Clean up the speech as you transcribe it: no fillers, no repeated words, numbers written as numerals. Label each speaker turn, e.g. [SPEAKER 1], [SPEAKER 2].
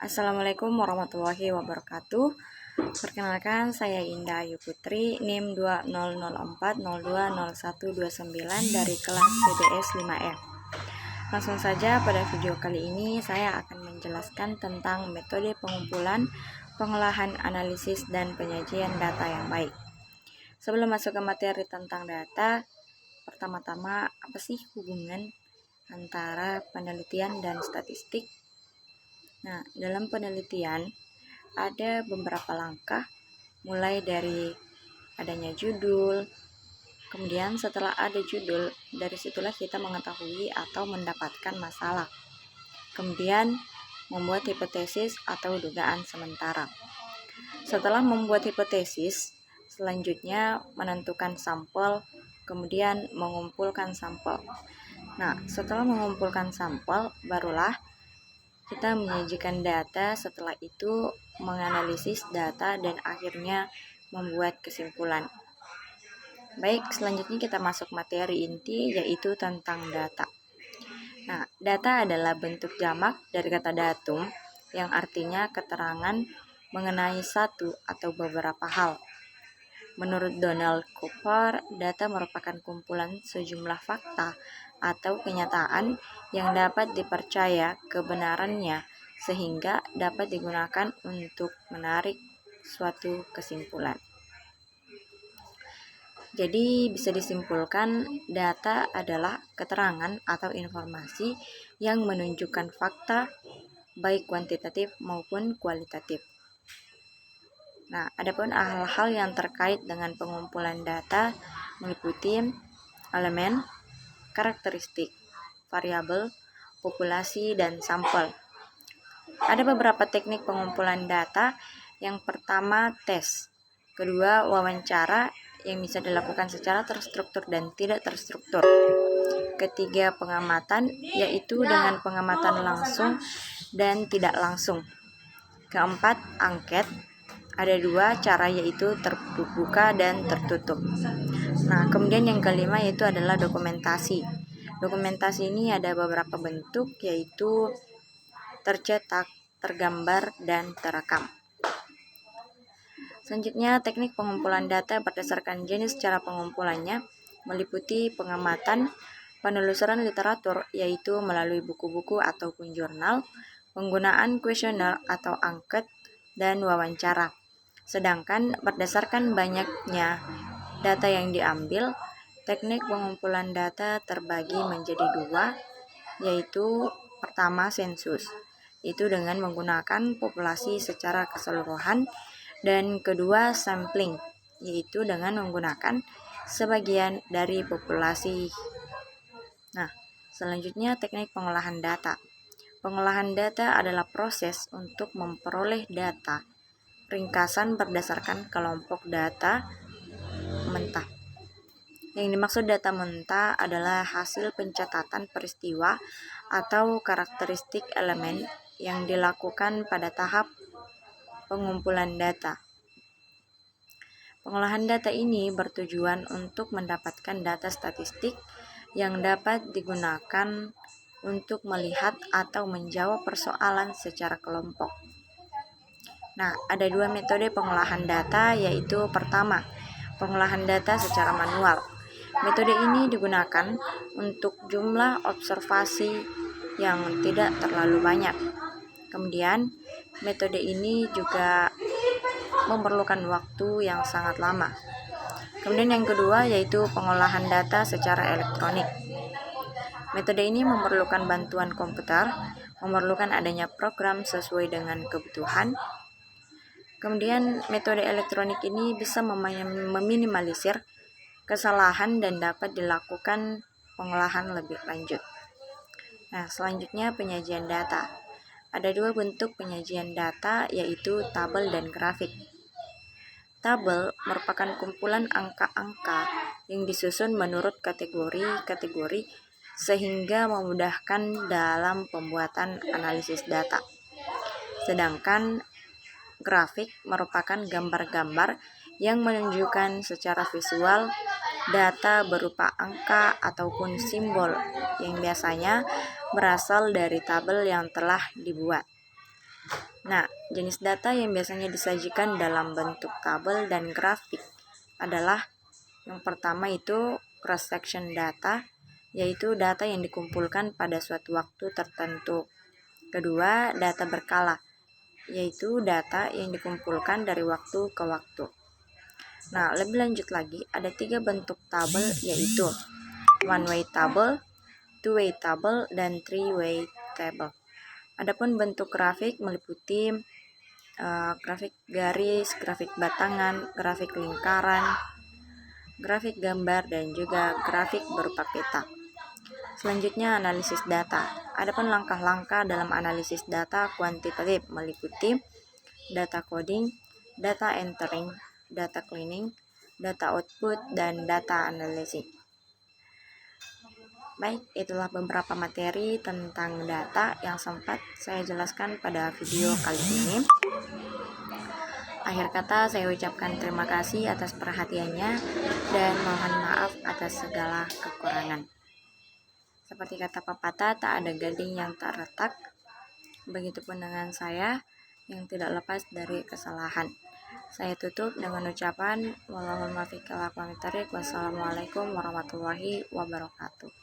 [SPEAKER 1] Assalamualaikum warahmatullahi wabarakatuh. Perkenalkan, saya Indah Ayu Putri, NIM 2004020129 dari kelas CBS 5F. Langsung saja, pada video kali ini saya akan menjelaskan tentang metode pengumpulan, pengolahan, analisis, dan penyajian data yang baik. Sebelum masuk ke materi tentang data, pertama-tama apa sih hubungan antara penelitian dan statistik? Nah, dalam penelitian ada beberapa langkah, mulai dari adanya judul. Kemudian setelah ada judul, dari situlah kita mengetahui atau mendapatkan masalah. Kemudian membuat hipotesis atau dugaan sementara. Setelah membuat hipotesis, selanjutnya menentukan sampel, kemudian mengumpulkan sampel. Nah, setelah mengumpulkan sampel, barulah kita menyajikan data, setelah itu menganalisis data dan akhirnya membuat kesimpulan. Baik, selanjutnya kita masuk materi inti, yaitu tentang data. Nah, data adalah bentuk jamak dari kata datum yang artinya keterangan mengenai satu atau beberapa hal. Menurut Donald Cooper, data merupakan kumpulan sejumlah fakta atau kenyataan yang dapat dipercaya kebenarannya sehingga dapat digunakan untuk menarik suatu kesimpulan. Jadi bisa disimpulkan, data adalah keterangan atau informasi yang menunjukkan fakta baik kuantitatif maupun kualitatif. Nah, adapun hal-hal yang terkait dengan pengumpulan data meliputi elemen, karakteristik, variabel, populasi, dan sampel. Ada beberapa teknik pengumpulan data. Yang pertama, tes. Kedua, wawancara yang bisa dilakukan secara terstruktur dan tidak terstruktur. Ketiga, pengamatan, yaitu dengan pengamatan langsung dan tidak langsung. Keempat, angket. Ada dua cara, yaitu terbuka dan tertutup. Nah, kemudian yang kelima yaitu adalah dokumentasi. Dokumentasi ini ada beberapa bentuk, yaitu tercetak, tergambar, dan terekam. Selanjutnya, teknik pengumpulan data berdasarkan jenis cara pengumpulannya meliputi pengamatan, penelusuran literatur, yaitu melalui buku-buku ataupun jurnal, penggunaan kuesioner atau angket, dan wawancara. Sedangkan berdasarkan banyaknya data yang diambil, teknik pengumpulan data terbagi menjadi dua, yaitu pertama sensus, itu dengan menggunakan populasi secara keseluruhan, dan kedua sampling, yaitu dengan menggunakan sebagian dari populasi. Nah, selanjutnya teknik pengolahan data. Pengolahan data adalah proses untuk memperoleh data ringkasan berdasarkan kelompok data mentah. Yang dimaksud data mentah adalah hasil pencatatan peristiwa atau karakteristik elemen yang dilakukan pada tahap pengumpulan data. Pengolahan data ini bertujuan untuk mendapatkan data statistik yang dapat digunakan untuk melihat atau menjawab persoalan secara kelompok. Nah, ada dua metode pengolahan data, yaitu pertama, pengolahan data secara manual. Metode ini digunakan untuk jumlah observasi yang tidak terlalu banyak. Kemudian, metode ini juga memerlukan waktu yang sangat lama. Kemudian yang kedua yaitu pengolahan data secara elektronik. Metode ini memerlukan bantuan komputer, memerlukan adanya program sesuai dengan kebutuhan. Kemudian metode elektronik ini bisa meminimalisir kesalahan dan dapat dilakukan pengolahan lebih lanjut. Nah, selanjutnya penyajian data. Ada dua bentuk penyajian data, yaitu tabel dan grafik. Tabel merupakan kumpulan angka-angka yang disusun menurut kategori-kategori sehingga memudahkan dalam pembuatan analisis data. Sedangkan grafik merupakan gambar-gambar yang menunjukkan secara visual data berupa angka ataupun simbol yang biasanya berasal dari tabel yang telah dibuat. Nah, jenis data yang biasanya disajikan dalam bentuk tabel dan grafik adalah yang pertama itu cross-section data, yaitu data yang dikumpulkan pada suatu waktu tertentu. Kedua, data berkala, yaitu data yang dikumpulkan dari waktu ke waktu. Nah, lebih lanjut lagi, ada 3 bentuk tabel, yaitu one-way table, two-way table, dan three-way table. Adapun bentuk grafik meliputi grafik garis, grafik batangan, grafik lingkaran, grafik gambar, dan juga grafik berupa peta. Selanjutnya, analisis data. Adapun langkah-langkah dalam analisis data kuantitatif meliputi data coding, data entering, data cleaning, data output, dan data analisis. Baik, itulah beberapa materi tentang data yang sempat saya jelaskan pada video kali ini. Akhir kata, saya ucapkan terima kasih atas perhatiannya dan mohon maaf atas segala kekurangan. Seperti kata pepatah, tak ada gading yang tak retak. Begitupun dengan saya yang tidak lepas dari kesalahan. Saya tutup dengan ucapan wassalamualaikum warahmatullahi wabarakatuh.